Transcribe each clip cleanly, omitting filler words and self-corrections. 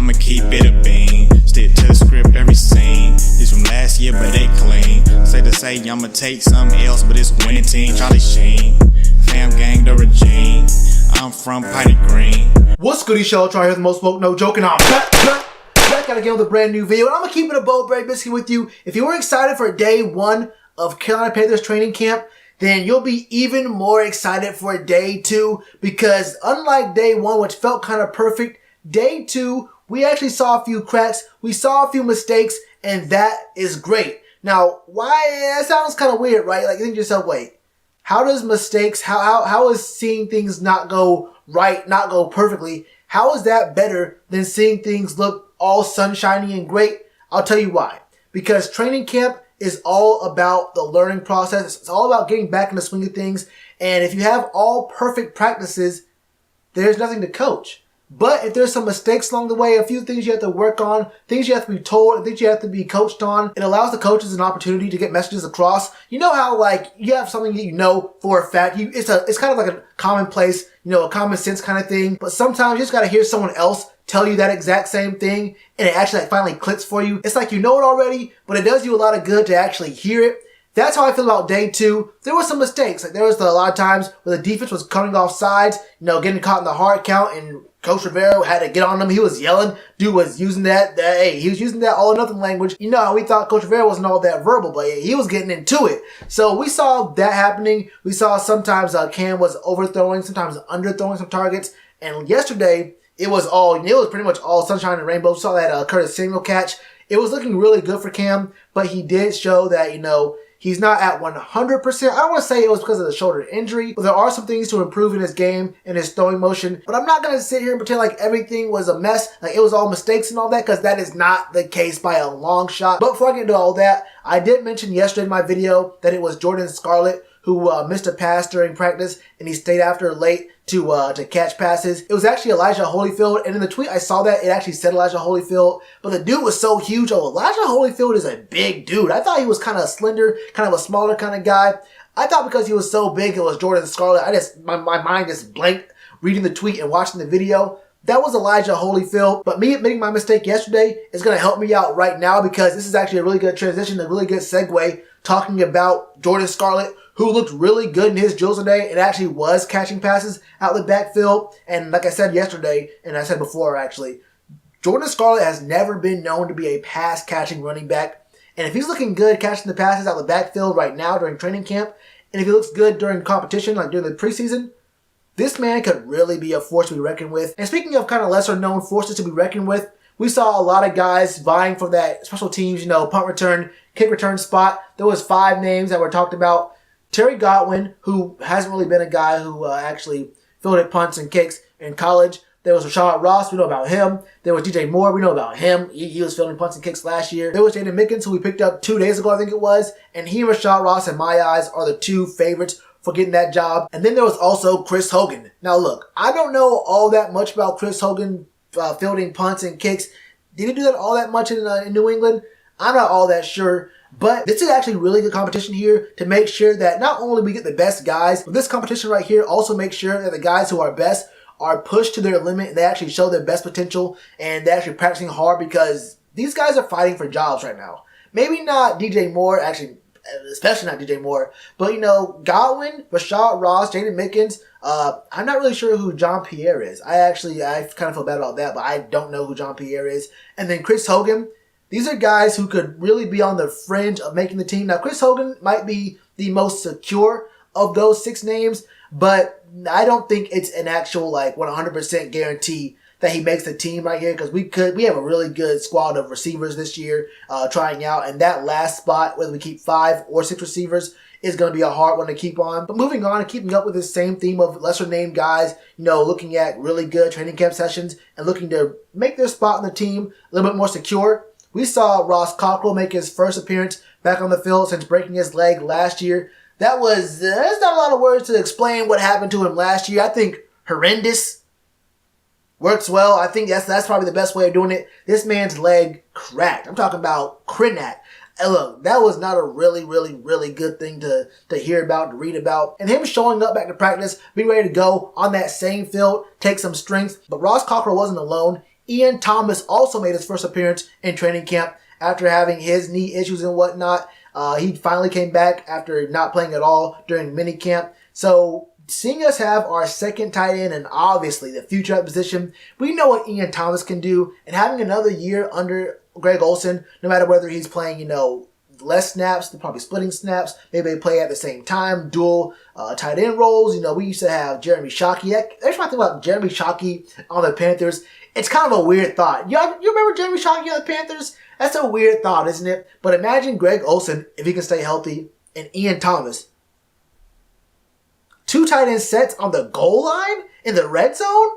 I'ma keep it a bean. Stick to the script, every scene. This from last year, but they clean. Say to say, I'ma take something else, but it's a winning team. Charlie Sheen, fam gang, the regime. I'm from Piney Green. What's goody, Shellitronnn here with the most woke, no joking. I'm back out again with a brand new video, and I'm gonna keep it a bold, very biscuit with you. If you were excited for day one of Carolina Panthers training camp, then you'll be even more excited for day two, because unlike day one, which felt kind of perfect, day two, we actually saw a few cracks, we saw a few mistakes, and that is great. Now, why? That sounds kind of weird, right? Like, you think to yourself, wait, how does mistakes, how is seeing things not go right, not go perfectly, how is that better than seeing things look all sunshiny and great? I'll tell you why. Because training camp is all about the learning process. It's all about getting back in the swing of things. And if you have all perfect practices, there's nothing to coach. But if there's some mistakes along the way, a few things you have to work on, things you have to be told, things you have to be coached on, it allows the coaches an opportunity to get messages across. You know how, like, you have something that you know for a fact. It's kind of like a commonplace, a common sense kind of thing. But sometimes you just got to hear someone else tell you that exact same thing, and it actually finally clicks for you. It's like you know it already, but it does you a lot of good to actually hear it. That's how I feel about day two. There were some mistakes. Like, there was a lot of times where the defense was coming off sides, getting caught in the hard count, and Coach Rivera had to get on them. He was yelling. Dude was using he was using that all or nothing language. We thought Coach Rivera wasn't all that verbal, but he was getting into it. So we saw that happening. We saw sometimes Cam was overthrowing, sometimes underthrowing some targets. And yesterday, it was pretty much all sunshine and rainbows. We saw that Curtis Samuel catch. It was looking really good for Cam, but he did show that, he's not at 100%. I don't want to say it was because of the shoulder injury, but there are some things to improve in his game and his throwing motion. But I'm not going to sit here and pretend like everything was a mess, like it was all mistakes and all that, because that is not the case by a long shot. But before I get into all that, I did mention yesterday in my video that it was Jordan Scarlett who missed a pass during practice, and he stayed after late to catch passes. It was actually Elijah Holyfield, and in the tweet I saw that it actually said Elijah Holyfield, but the dude was so huge. Elijah Holyfield is a big dude. I thought he was kind of slender, kind of a smaller kind of guy. I thought because he was so big it was Jordan Scarlett. My mind just blanked reading the tweet and watching the video. That was Elijah Holyfield, but me admitting my mistake yesterday is going to help me out right now, because this is actually a really good transition, a really good segue, talking about Jordan Scarlett, who looked really good in his drills today and actually was catching passes out the backfield. And like I said yesterday, and I said before actually, Jordan Scarlett has never been known to be a pass-catching running back. And if he's looking good catching the passes out the backfield right now during training camp, and if he looks good during competition, like during the preseason, this man could really be a force to be reckoned with. And speaking of kind of lesser-known forces to be reckoned with, we saw a lot of guys vying for that special teams, punt return, kick return spot. There was 5 names that were talked about. Terry Godwin, who hasn't really been a guy who actually fielded punts and kicks in college. There was Rashad Ross, we know about him. There was DJ Moore, we know about him. He was fielding punts and kicks last year. There was Jaden Mickens, who we picked up 2 days ago, I think it was. And he and Rashad Ross, in my eyes, are the 2 favorites for getting that job. And then there was also Chris Hogan. Now look, I don't know all that much about Chris Hogan fielding punts and kicks. Did he do that all that much in New England? I'm not all that sure. But this is actually really good competition here to make sure that not only we get the best guys, but this competition right here also makes sure that the guys who are best are pushed to their limit and they actually show their best potential and they're actually practicing hard, because these guys are fighting for jobs right now. Maybe not DJ Moore, actually, especially not DJ Moore, but Godwin, Rashad Ross, Jaden Mickens. I'm not really sure who John Pierre is. I kind of feel bad about that, but I don't know who John Pierre is. And then Chris Hogan. These are guys who could really be on the fringe of making the team. Now, Chris Hogan might be the most secure of those 6 names, but I don't think it's an actual 100% guarantee that he makes the team right here, because we have a really good squad of receivers this year trying out, and that last spot, whether we keep 5 or 6 receivers, is going to be a hard one to keep on. But moving on and keeping up with this same theme of lesser named guys, looking at really good training camp sessions and looking to make their spot on the team a little bit more secure. We saw Ross Cockrell make his first appearance back on the field since breaking his leg last year. There's not a lot of words to explain what happened to him last year. I think horrendous works well. I think that's probably the best way of doing it. This man's leg cracked. I'm talking about Crinat. And look, that was not a really, really, really good thing to hear about, to read about. And him showing up back to practice, being ready to go on that same field, take some strength. But Ross Cockrell wasn't alone. Ian Thomas also made his first appearance in training camp after having his knee issues and whatnot. He finally came back after not playing at all during minicamp. So seeing us have our second tight end and obviously the future at position, we know what Ian Thomas can do. And having another year under Greg Olsen, no matter whether he's playing, less snaps, they're probably splitting snaps, maybe they play at the same time, dual tight end roles. We used to have Jeremy Shockey. Every time I think about Jeremy Shockey on the Panthers, it's kind of a weird thought. You remember Jeremy Shockey on the Panthers? That's a weird thought, isn't it? But imagine Greg Olsen, if he can stay healthy, and Ian Thomas. 2 tight end sets on the goal line in the red zone?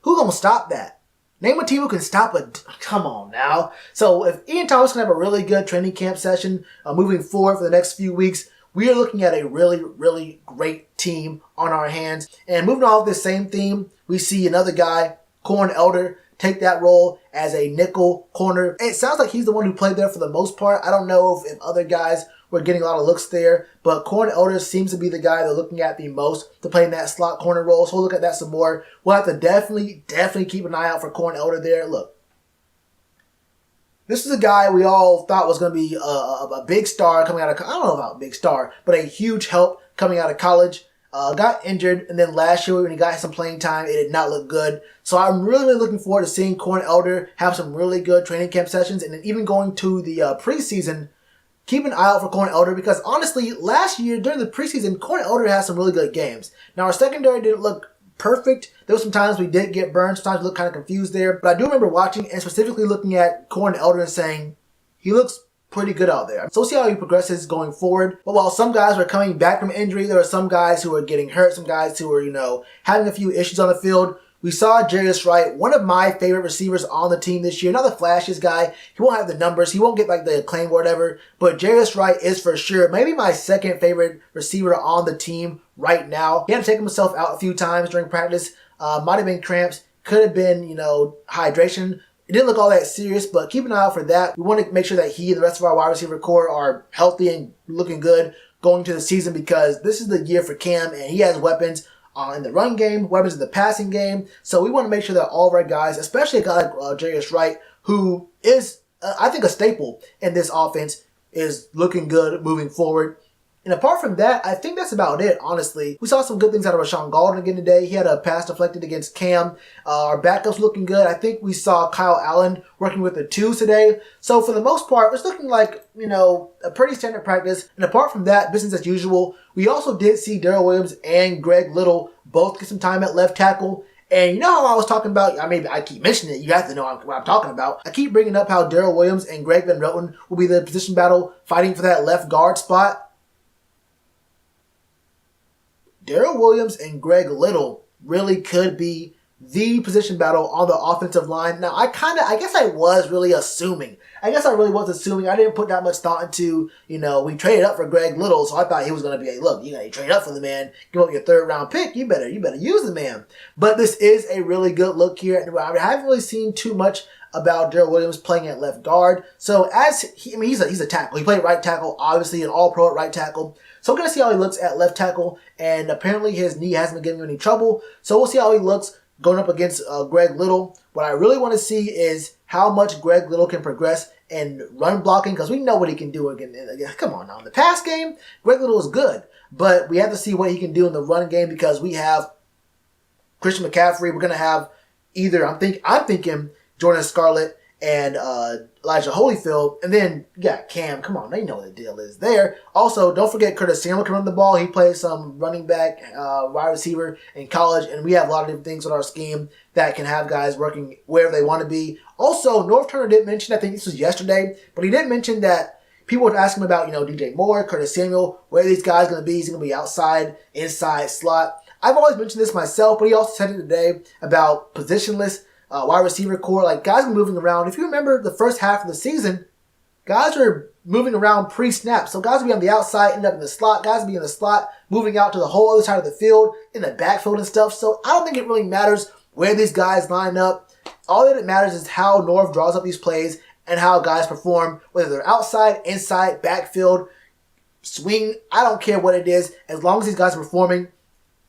Who's going to stop that? Name a team who can stop a... Come on now. So if Ian Thomas can have a really good training camp session moving forward for the next few weeks, we are looking at a really, really great team on our hands. And moving off this same theme, we see another guy, Corn Elder, take that role as a nickel corner. It sounds like he's the one who played there for the most part. I don't know if other guys were getting a lot of looks there, but Corn Elder seems to be the guy they're looking at the most to play in that slot corner role. So we'll look at that some more. We'll have to definitely keep an eye out for Corn Elder there. Look, this is a guy we all thought was going to be a big star coming out of, I don't know about big star, but a huge help coming out of college. Got injured, and then last year when he got some playing time, it did not look good. So I'm really looking forward to seeing Corn Elder have some really good training camp sessions, and then even going to the preseason, keep an eye out for Corn Elder, because honestly, last year during the preseason, Corn Elder had some really good games. Now our secondary didn't look perfect. There were some times we did get burned, sometimes we looked kind of confused there, but I do remember watching and specifically looking at Corn Elder and saying, he looks pretty good out there. So we'll see how he progresses going forward. But while some guys were coming back from injury, there were some guys who were getting hurt, some guys who were, having a few issues on the field. We saw Jarius Wright, one of my favorite receivers on the team this year. Not the flashiest guy. He won't have the numbers. He won't get like the acclaim or whatever. But Jarius Wright is for sure maybe my second favorite receiver on the team right now. He had to take himself out a few times during practice. Might have been cramps. Could have been, hydration. It didn't look all that serious, but keep an eye out for that. We want to make sure that he and the rest of our wide receiver core are healthy and looking good going into the season, because this is the year for Cam, and he has weapons in the run game, weapons in the passing game. So we want to make sure that all of our guys, especially a guy like Jarius Wright, who is, I think, a staple in this offense, is looking good moving forward. And apart from that, I think that's about it, honestly. We saw some good things out of Rashawn Golden again today. He had a pass deflected against Cam. Our backups looking good. I think we saw Kyle Allen working with the twos today. So for the most part, it's looking like, a pretty standard practice. And apart from that, business as usual. We also did see Darrell Williams and Greg Little both get some time at left tackle. And you know how I was talking about, I keep mentioning it, you have to know what I'm talking about. I keep bringing up how Darrell Williams and Greg Van Roten will be the position battle fighting for that left guard spot. Darrell Williams and Greg Little really could be the position battle on the offensive line. Now, I guess I was really assuming. I didn't put that much thought into, we traded up for Greg Little, so I thought he was going to be look, you trade up for the man, give up your 3rd round pick, you better use the man. But this is a really good look here, and I haven't really seen too much about Darrell Williams playing at left guard. So he's a tackle. He played right tackle, obviously an all-pro at right tackle. So we're going to see how he looks at left tackle, and apparently his knee hasn't been giving him any trouble. So we'll see how he looks going up against Greg Little. What I really want to see is how much Greg Little can progress in run blocking, because we know what he can do again. Come on now. In the pass game, Greg Little is good, but we have to see what he can do in the run game, because we have Christian McCaffrey. We're going to have either, I'm thinking Jordan Scarlett and Elijah Holyfield, and then you got Cam. Come on, they know what the deal is there. Also, don't forget Curtis Samuel can run the ball. He plays some running back, wide receiver in college, and we have a lot of different things with our scheme that can have guys working wherever they want to be. Also, North Turner did mention, I think this was yesterday, but he did mention that people would ask him about, DJ Moore, Curtis Samuel, where are these guys going to be? Is he going to be outside, inside, slot? I've always mentioned this myself, but he also said it today about positionless wide receiver core, like guys are moving around. If you remember the first half of the season, guys are moving around pre-snap. So guys will be on the outside, end up in the slot. Guys will be in the slot, moving out to the whole other side of the field, in the backfield and stuff. So I don't think it really matters where these guys line up. All that it matters is how Norv draws up these plays and how guys perform, whether they're outside, inside, backfield, swing. I don't care what it is. As long as these guys are performing,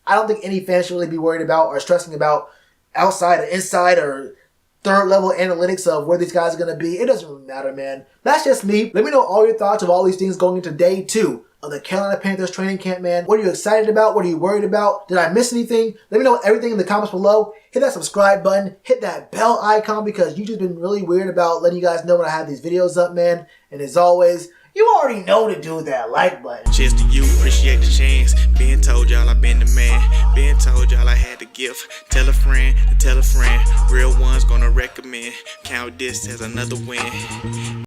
I don't think any fans should really be worried about or stressing about outside or inside or third level analytics of where these guys are going to be. It doesn't really matter, man. That's just me. Let me know all your thoughts of all these things going into day 2 of the Carolina Panthers training camp, man. What are you excited about? What are you worried about? Did I miss anything? Let me know everything in the comments below. Hit that subscribe button. Hit that bell icon because YouTube's been really weird about letting you guys know when I have these videos up, man. And as always, you already know to do that like button. Cheers to you, appreciate the chance. Being told y'all I been the man. Being told y'all I had the gift. Tell a friend to tell a friend. Real ones gonna recommend. Count this as another win.